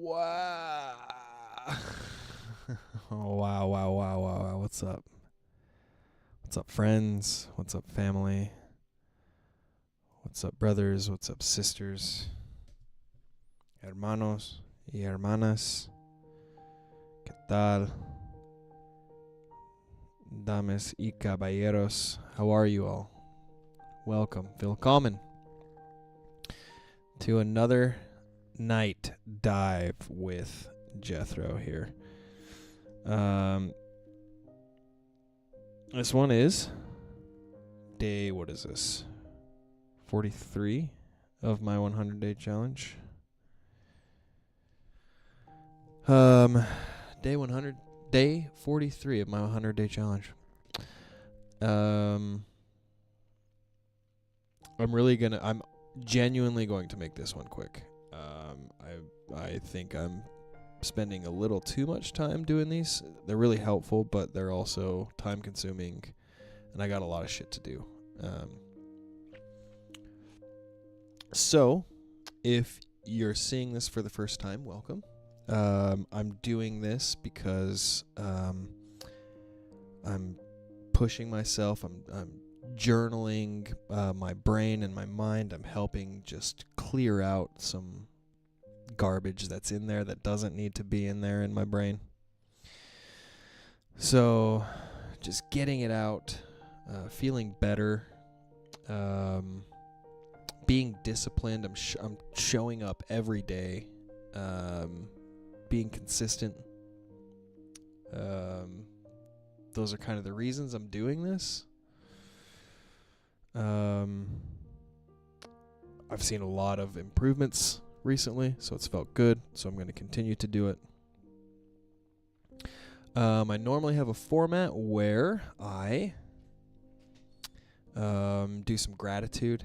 Wow. Wow. What's up? What's up, friends? What's up, family? What's up, brothers? What's up, sisters? Hermanos y hermanas. ¿Qué tal? Dames y caballeros. How are you all? Welcome. Willkommen to another night dive with Jetthro here. This one is day, what is this? 43 of my 100-day challenge. Day 43 of my 100-day challenge. I'm genuinely going to make this one quick. I think I'm spending a little too much time doing these. They're really helpful, but they're also time consuming, and I got a lot of shit to do. So if you're seeing this for the first time, welcome. I'm doing this because I'm pushing myself. I'm journaling my brain and my mind. I'm helping just clear out some garbage that's in there that doesn't need to be in there in my brain. So just getting it out, feeling better, being disciplined. I'm showing up every day, being consistent. Those are kind of the reasons I'm doing this. I've seen a lot of improvements recently, so it's felt good, so I'm going to continue to do it. I normally have a format where I do some gratitude,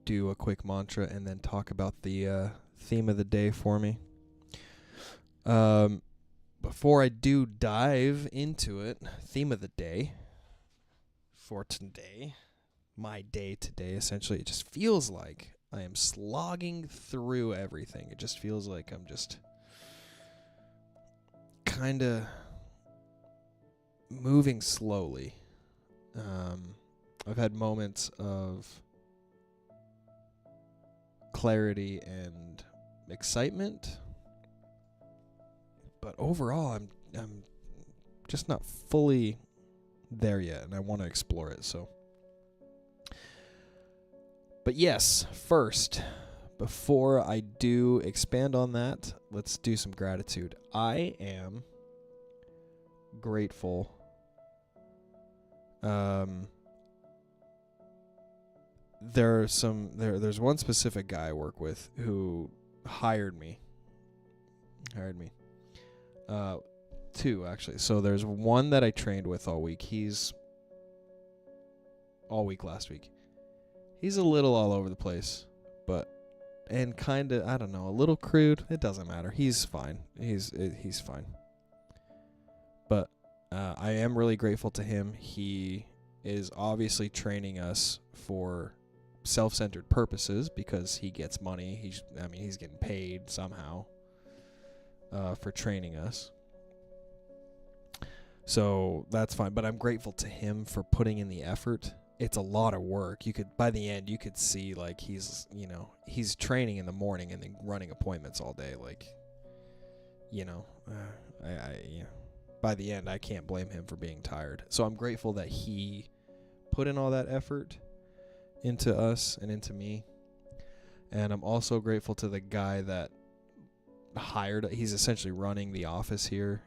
do a quick mantra, and then talk about the theme of the day for me. Before I do dive into it, theme of the day for today, my day today, essentially, it just feels like I am slogging through everything. It just feels like I'm just kind of moving slowly. I've had moments of clarity and excitement, but overall I'm just not fully there yet, and I want to explore it. So, but yes, first, before I do expand on that, let's do some gratitude. I am grateful. There's one specific guy I work with who hired me. Two, actually. So there's one that I trained with all week. All week last week. He's a little all over the place, and kind of, I don't know, a little crude. It doesn't matter. He's fine. He's fine. But I am really grateful to him. He is obviously training us for self-centered purposes because he gets money. He's getting paid somehow for training us. So that's fine. But I'm grateful to him for putting in the effort. It's a lot of work. By the end, you could see like he's training in the morning and then running appointments all day. Like, by the end, I can't blame him for being tired. So I'm grateful that he put in all that effort into us and into me. And I'm also grateful to the guy that he's essentially running the office here.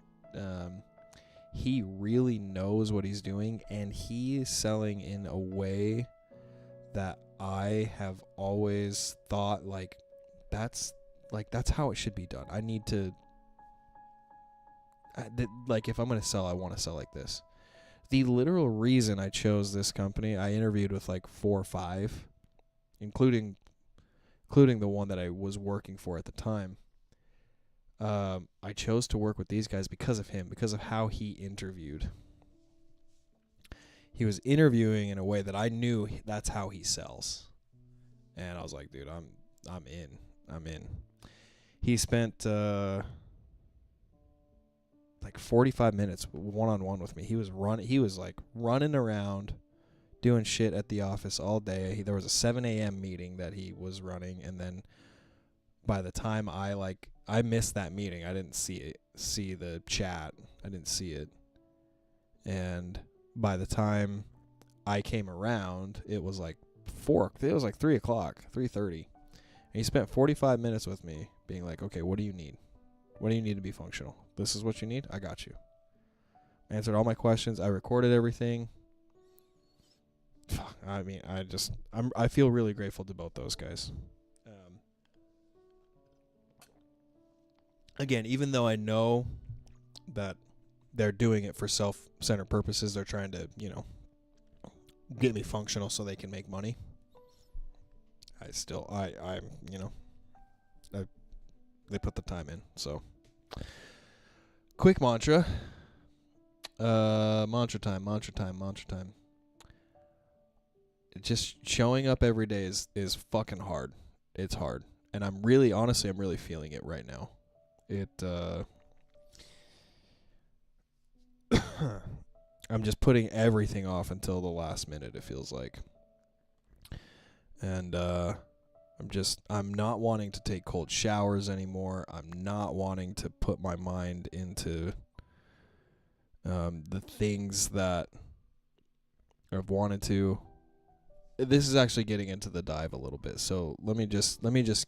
He really knows what he's doing, and he is selling in a way that I have always thought that's how it should be done. I need to if I'm going to sell, I want to sell like this. The literal reason I chose this company, I interviewed with 4 or 5, including the one that I was working for at the time. I chose to work with these guys because of him, because of how he interviewed. He was interviewing in a way that I knew that's how he sells. And I was like, dude, I'm in. he spent like 45 minutes one-on-one with me. He was running around doing shit at the office all day. There was a 7 a.m. meeting that he was running, and then by the time I missed that meeting, I didn't see the chat. I didn't see it. And by the time I came around, it was like 3 o'clock, 3:30. And he spent 45 minutes with me being like, okay, what do you need? What do you need to be functional? This is what you need? I got you. Answered all my questions. I recorded everything. I mean, I feel really grateful to both those guys. Again, even though I know that they're doing it for self-centered purposes, they're trying to, get me functional so they can make money. They put the time in. So, quick mantra. Mantra time. Just showing up every day is fucking hard. It's hard. And I'm really feeling it right now. I'm just putting everything off until the last minute, it feels like. And I'm not wanting to take cold showers anymore. I'm not wanting to put my mind into the things that I've wanted to. This is actually getting into the dive a little bit. So let me just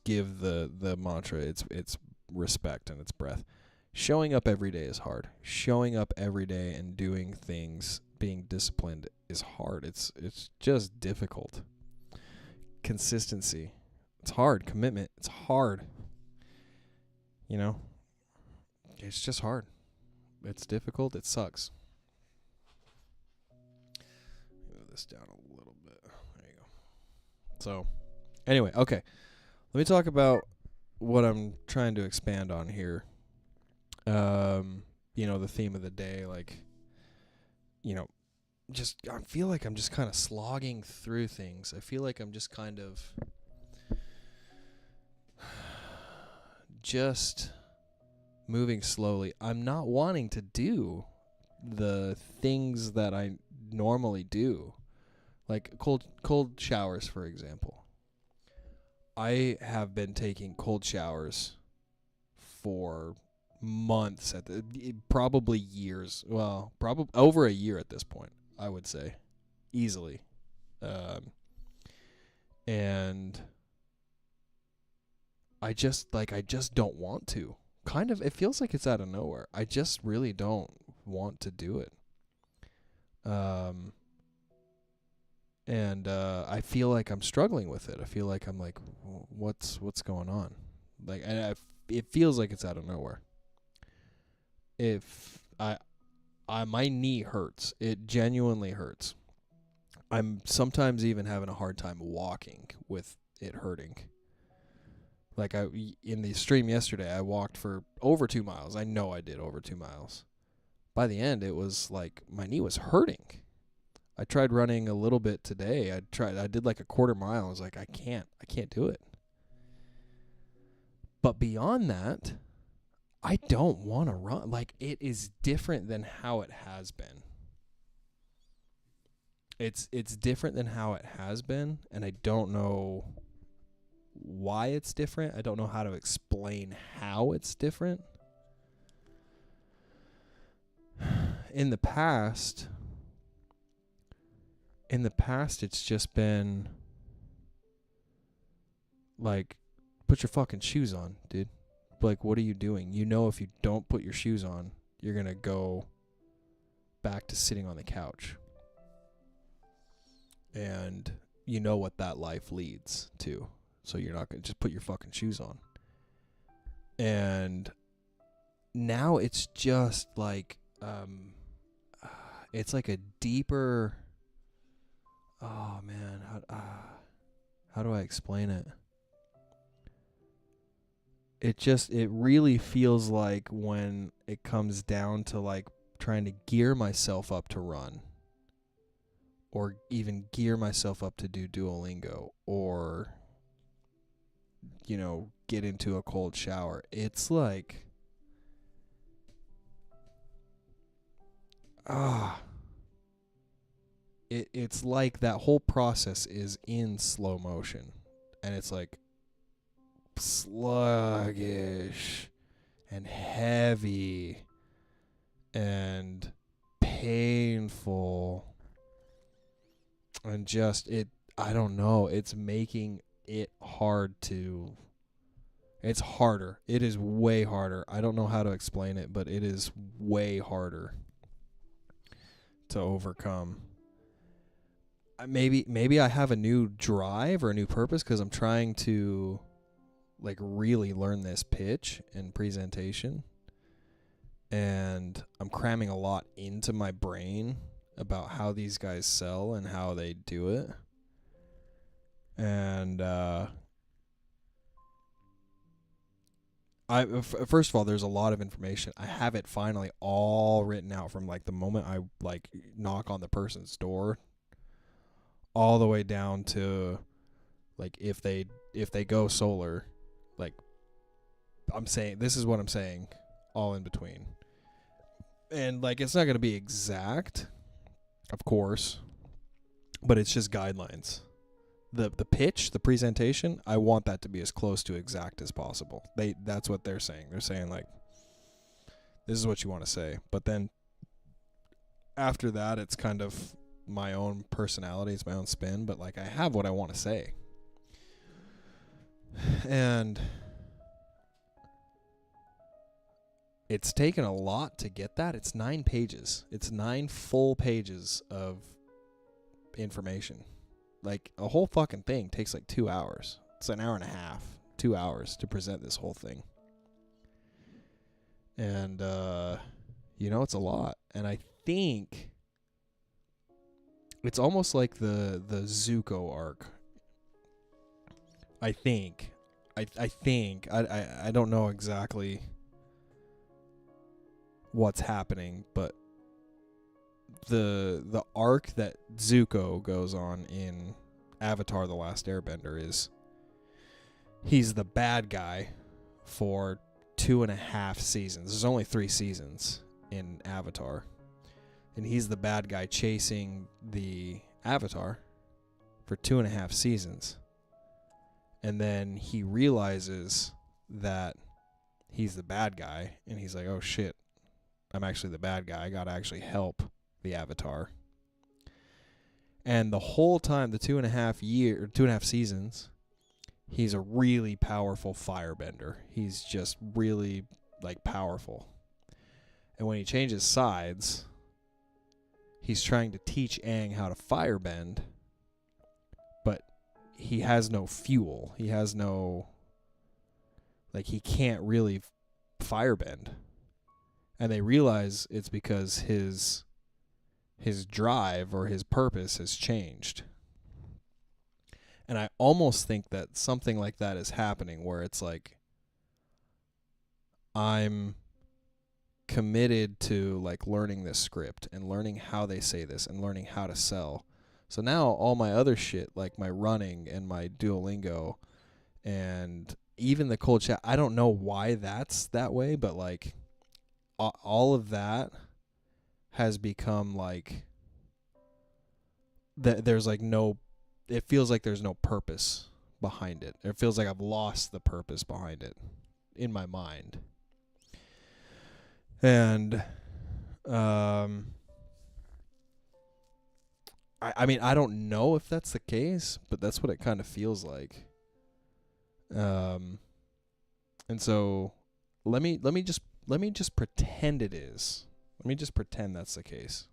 give the mantra its respect and its breath. Showing up every day is hard. Showing up every day and doing things, being disciplined is hard. It's just difficult. Consistency. It's hard. Commitment. It's hard. It's just hard. It's difficult. It sucks. Move this down a little bit. There you go. So, anyway, okay. Let me talk about what I'm trying to expand on here. The theme of the day, I feel like I'm just kind of slogging through things. I feel like I'm just kind of just moving slowly. I'm not wanting to do the things that I normally do, like cold showers, for example. I have been taking cold showers for months, probably years. Well, probably over a year at this point, I would say, easily. And I just don't want to. Kind of, it feels like it's out of nowhere. I just really don't want to do it. And I feel like I'm struggling with it. I feel like I'm like, what's going on? It feels like it's out of nowhere. If my knee hurts, it genuinely hurts. I'm sometimes even having a hard time walking with it hurting. Like in the stream yesterday, I walked for over 2 miles. I know I did over 2 miles. By the end, it was like my knee was hurting. I tried running a little bit today. I did like a quarter mile. I was like, I can't do it. But beyond that, I don't want to run. Like, it is different than how it has been. It's different than how it has been, and I don't know why it's different. I don't know how to explain how it's different. In the past, it's just been like, put your fucking shoes on, dude. Like, what are you doing? If you don't put your shoes on, you're going to go back to sitting on the couch. And you know what that life leads to. So you're not going to just put your fucking shoes on. And now it's just like, it's like a deeper, oh man, how do I explain it? It really feels like when it comes down to like trying to gear myself up to run, or even gear myself up to do Duolingo, or get into a cold shower. It's like, it's like that whole process is in slow motion, and it's like sluggish and heavy and painful, and just I don't know, it's making it it's harder. It is way harder. I don't know how to explain it, but it is way harder to overcome. Maybe I have a new drive or a new purpose because I'm trying to like really learn this pitch and presentation, and I'm cramming a lot into my brain about how these guys sell and how they do it. And first of all, there's a lot of information. I have it finally all written out from like the moment I like knock on the person's door all the way down to like if they go solar, like I'm saying, this is what I'm saying, all in between. And like it's not going to be exact, of course, but it's just guidelines. The pitch, the presentation, I want that to be as close to exact as possible. That's what they're saying. They're saying like, this is what you want to say. But then after that, it's kind of my own personality, it's my own spin, but like I have what I want to say. And it's taken a lot to get that. It's 9 pages. It's 9 full pages of information. Like a whole fucking thing takes like 2 hours. It's an hour and a half, 2 hours to present this whole thing. And, it's a lot. And I think it's almost like the Zuko arc. I think. I don't know exactly what's happening, but the arc that Zuko goes on in Avatar: The Last Airbender is he's the bad guy for 2.5 seasons. There's only 3 seasons in Avatar. And he's the bad guy chasing the Avatar for 2.5 seasons. And then he realizes that he's the bad guy, and he's like, oh shit, I'm actually the bad guy. I gotta actually help the Avatar. And the whole time, the 2.5 seasons, he's a really powerful firebender. He's just really like powerful. And when he changes sides, he's trying to teach Aang how to firebend, but he has no fuel. He has no, like, he can't really firebend. And they realize it's because his drive or his purpose has changed. And I almost think that something like that is happening, where it's like, I'm committed to like learning this script and learning how they say this and learning how to sell. So now all my other shit, like my running and my Duolingo and even the cold chat, I don't know why that's that way, but like all of that has become like there's like no, it feels like there's no purpose behind it. It feels like I've lost the purpose behind it in my mind. And I mean, I don't know if that's the case, but that's what it kind of feels like. And so let me just pretend it is. Let me just pretend that's the case.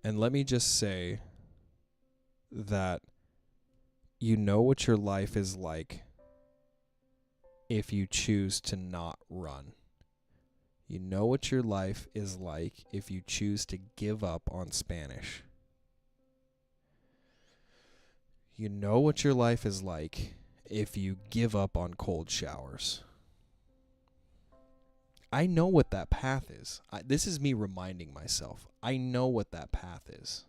And let me just say that you know what your life is like if you choose to not run. You know what your life is like if you choose to give up on Spanish. You know what your life is like if you give up on cold showers. I know what that path is. This is me reminding myself. I know what that path is.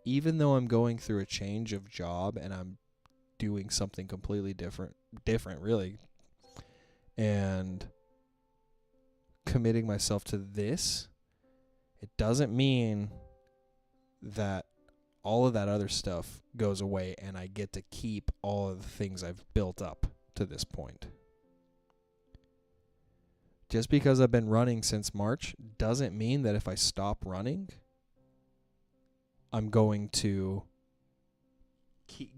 Even though I'm going through a change of job and I'm doing something completely different really, and committing myself to this, it doesn't mean that all of that other stuff goes away and I get to keep all of the things I've built up to this point. Just because I've been running since March doesn't mean that if I stop running, I'm going to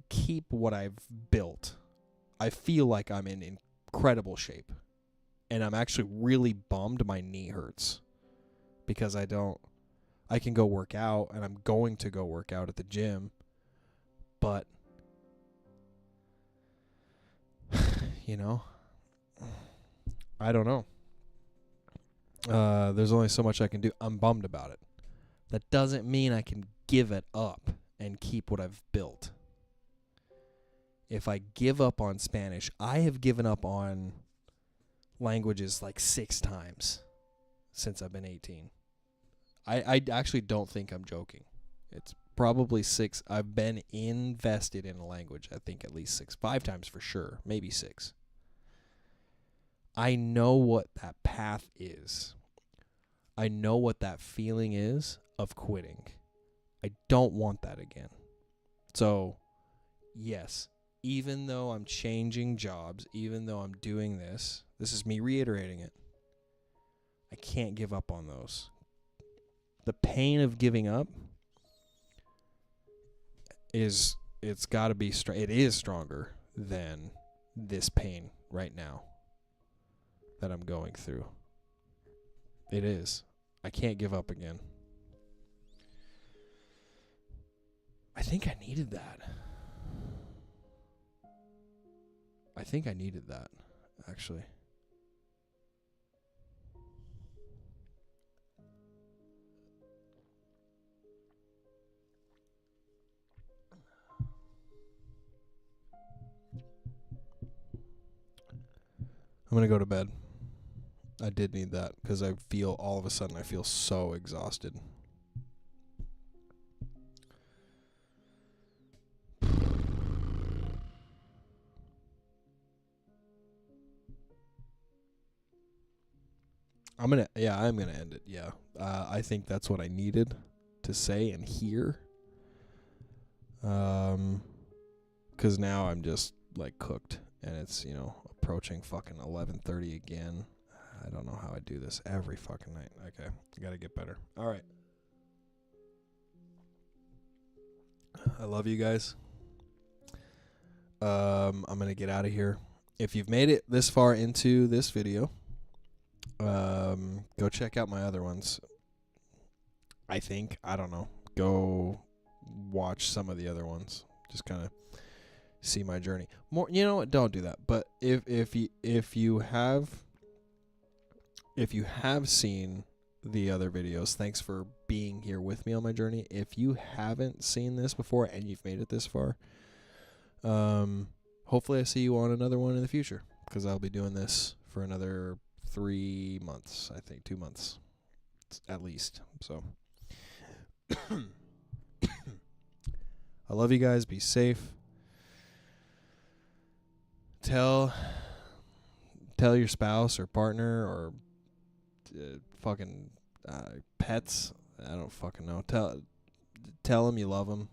keep what I've built. I feel like I'm in incredible shape. And I'm actually really bummed my knee hurts because I can go work out, and I'm going to go work out at the gym, but you know, I don't know. There's only so much I can do. I'm bummed about it. That doesn't mean I can give it up and keep what I've built. If I give up on Spanish, I have given up on languages like 6 times since I've been 18. I actually don't think I'm joking. It's probably 6. I've been invested in a language, I think at least 5 times for sure, maybe 6. I know what that path is. I know what that feeling is of quitting. I don't want that again. So, yes, even though I'm changing jobs, even though I'm doing this is me reiterating it. I can't give up on those. The pain of giving up it's got to be it is stronger than this pain right now that I'm going through. It is. I can't give up again. I think I needed that. Actually. I'm going to go to bed. I did need that because all of a sudden I feel so exhausted. I'm going to end it. Yeah. I think that's what I needed to say and hear. 'Cause now I'm just like cooked and it's, approaching fucking 11:30 again. I don't know how I do this every fucking night. Okay. I got to get better. All right. I love you guys. I'm going to get out of here. If you've made it this far into this video, go check out my other ones. I don't know. Go watch some of the other ones. Just kind of see my journey. More, don't do that. But if you have seen the other videos, thanks for being here with me on my journey. If you haven't seen this before and you've made it this far, hopefully I see you on another one in the future, because I'll be doing this for another 3 months, I think 2 months at least. So I love you guys. Be safe. Tell your spouse or partner or fucking pets. I don't fucking know. Tell them you love them.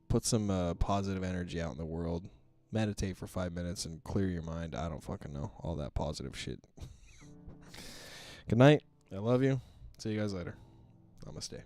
Put some positive energy out in the world. Meditate for 5 minutes and clear your mind. I don't fucking know. All that positive shit. Good night. I love you. See you guys later. Namaste.